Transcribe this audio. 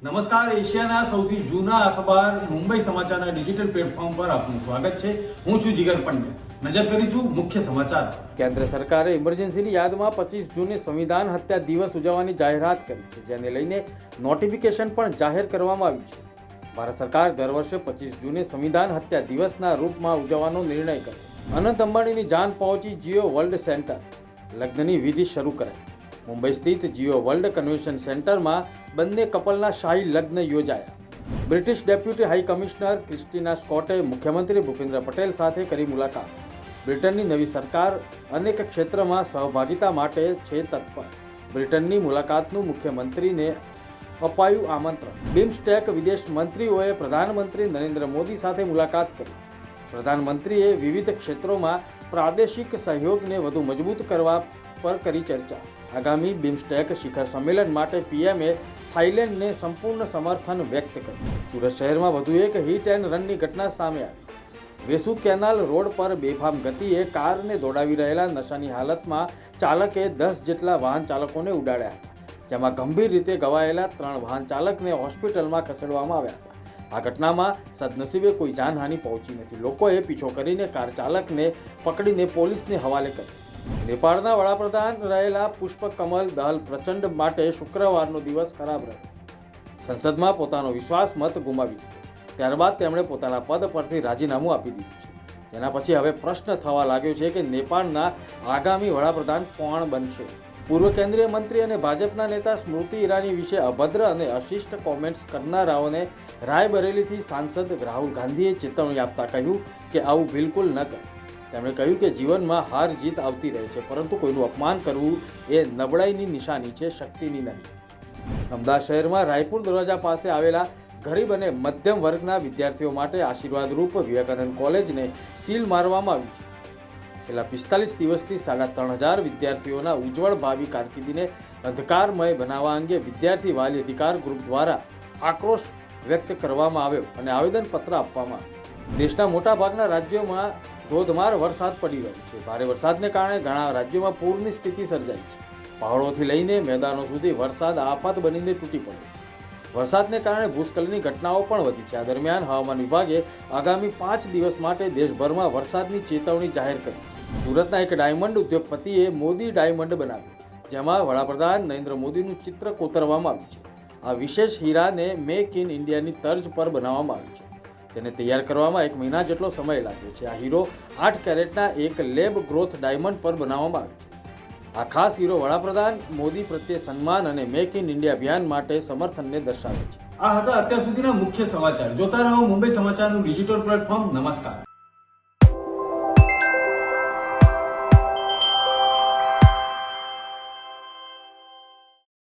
નમસ્કાર, એશિયાના સૌથી જૂના અખબાર મુંબઈ સમાચારના ડિજિટલ પ્લેટફોર્મ પર આપનું સ્વાગત છે। હું છું જીગર પંડ્યા। નજર કરીશું મુખ્ય સમાચાર। કેન્દ્ર સરકારે ઇમરજન્સીની યાદમાં 25 જૂને સંવિધાન હત્યા દિવસ ઉજવવાની જાહેરાત કરી છે, જેને લઈને નોટિફિકેશન પણ જાહેર કરવામાં આવ્યું છે। ભારત સરકાર દર વર્ષે 25 જૂને સંવિધાન હત્યા દિવસના રૂપમાં ઉજવવાનો નિર્ણય કર્યો। અનંત અંબાણીની જાન પહોંચી જીઓ વર્લ્ડ સેન્ટર, લગ્નની વિધિ શરૂ કરાઈ। મુંબઈ સ્થિત જીઓ વર્લ્ડ કન્વેન્શન સેન્ટરમાં બંને કપલના શાહી લગ્ન યોજાયા। British deputy high commissioner Christina સ્કોટે મુખ્યમંત્રી ભૂપેન્દ્ર પટેલ સાથે કરી મુલાકાત। બ્રિટનની નવી સરકાર અનેક ક્ષેત્રમાં સહભાગિતા માટે છે તત્પર। બ્રિટનની મુલાકાતનું મુખ્યમંત્રીને અપાયું આમંત્રણ। બિમ્સ્ટેક વિદેશ મંત્રીઓએ પ્રધાનમંત્રી નરેન્દ્ર મોદી સાથે મુલાકાત કરી। પ્રધાનમંત્રીએ વિવિધ ક્ષેત્રોમાં પ્રાદેશિક સહયોગને વધુ મજબૂત કરવા પર કરી ચર્ચા। આગામી બિમ્સ્ટેક શિખર સંમેલન માટે પીએમએ થાઇલેન્ડને સંપૂર્ણ સમર્થન વ્યક્ત કર્યું। સુરત શહેરમાં વધુ એક હિટ એન્ડ રનની ઘટના સામે આવી। વેસુ કેનાલ રોડ પર બેફામ ગતિએ કારને દોડાવી રહેલા નશાની હાલતમાં ચાલકે 10 જેટલા વાહન ચાલકોને ઉડાડ્યા હતા, જેમાં ગંભીર રીતે ઘવાયેલા 3 વાહન ચાલકને હોસ્પિટલમાં ખસેડવામાં આવ્યા હતા। આ ઘટનામાં સદનસીબે કોઈ જાનહાનિ પહોંચી નથી। લોકોએ પીછો કરીને કાર ચાલકને પકડીને પોલીસને હવાલે કર્યો। નેપાળના વડાપ્રધાન રહેલા પુષ્પકમલ દહલ પ્રચંડ માટે શુક્રવારનો દિવસ ખરાબ રહ્યો। સંસદમાં પોતાનો વિશ્વાસ મત ગુમાવી દીધો, ત્યારબાદ તેમણે પોતાના પદ પરથી રાજીનામું આપી દીધું છે। તેના પછી હવે પ્રશ્ન થવા લાગ્યો છે કે નેપાળના આગામી વડાપ્રધાન કોણ બનશે। પૂર્વ કેન્દ્રીય મંત્રી અને ભાજપના નેતા સ્મૃતિ ઈરાની વિશે અભદ્ર અને અશિષ્ટ કોમેન્ટ્સ કરનારાઓને રાયબરેલીથી સાંસદ રાહુલ ગાંધીએ ચેતવણી આપતા કહ્યું કે આવું બિલકુલ ન કરે। તેમણે કહ્યું કે જીવનમાં હાર જીત આવતી રહે છે, પરંતુ કોઈનું અપમાન કરવું એ નબળાઈની નિશાની છે, શક્તિની નહીં। અમદાવાદ શહેરમાં રાયપુર દરવાજા પાસે આવેલા ગરીબ અને મધ્યમ વર્ગના વિદ્યાર્થીઓ માટે આશીર્વાદરૂપ વિવેકાનંદ કોલેજને સીલ મારવામાં આવી છે। છેલ્લા 45 દિવસથી 3500 વિદ્યાર્થીઓના ઉજ્જવળ ભાવિ કારકિર્દીને અંધકારમય બનાવવા અંગે વિદ્યાર્થી વાલી અધિકાર ગ્રુપ દ્વારા આક્રોશ વ્યક્ત કરવામાં આવ્યો અને આવેદનપત્ર આપવામાં આવ્યું। દેશના મોટાભાગના રાજ્યોમાં ધોધમાર વરસાદ પડી રહ્યો છે। ભારે વરસાદને કારણે ઘણા રાજ્યોમાં પૂરની સ્થિતિ સર્જાઈ છે। પહાડોથી લઈને મેદાનો સુધી વરસાદ આફત બનીને તૂટી પડ્યો છે। વરસાદને કારણે ભૂસ્ખલનની ઘટનાઓ પણ વધી છે। આ દરમિયાન હવામાન વિભાગે આગામી 5 દિવસ માટે દેશભરમાં વરસાદની ચેતવણી જાહેર કરી છે। સુરતના એક ડાયમંડ ઉદ્યોગપતિએ મોદી ડાયમંડ બનાવ્યો, જેમાં વડાપ્રધાન નરેન્દ્ર મોદીનું ચિત્ર કોતરવામાં આવ્યું છે। આ વિશેષ હીરાને મેક ઇન ઇન્ડિયાની તર્જ પર બનાવવામાં આવ્યું છે। તેને તૈયાર કરવામાં 1 મહિના જેટલો સમય લાગ્યો છે। આ હીરો 8 કેરેટના એક લેબ ગ્રોથ ડાયમંડ પર બનાવવામાં આવ્યો છે। આ ખાસ હીરો વડાપ્રધાન મોદી પ્રત્યે સન્માન અને મેક ઇન ઇન્ડિયા અભિયાન માટે સમર્થનને દર્શાવે છે। આ હતા અત્યાર સુધીના મુખ્ય સમાચાર। જોતા રહો મુંબઈ સમાચારનું ડિજિટલ પ્લેટફોર્મ। નમસ્કાર।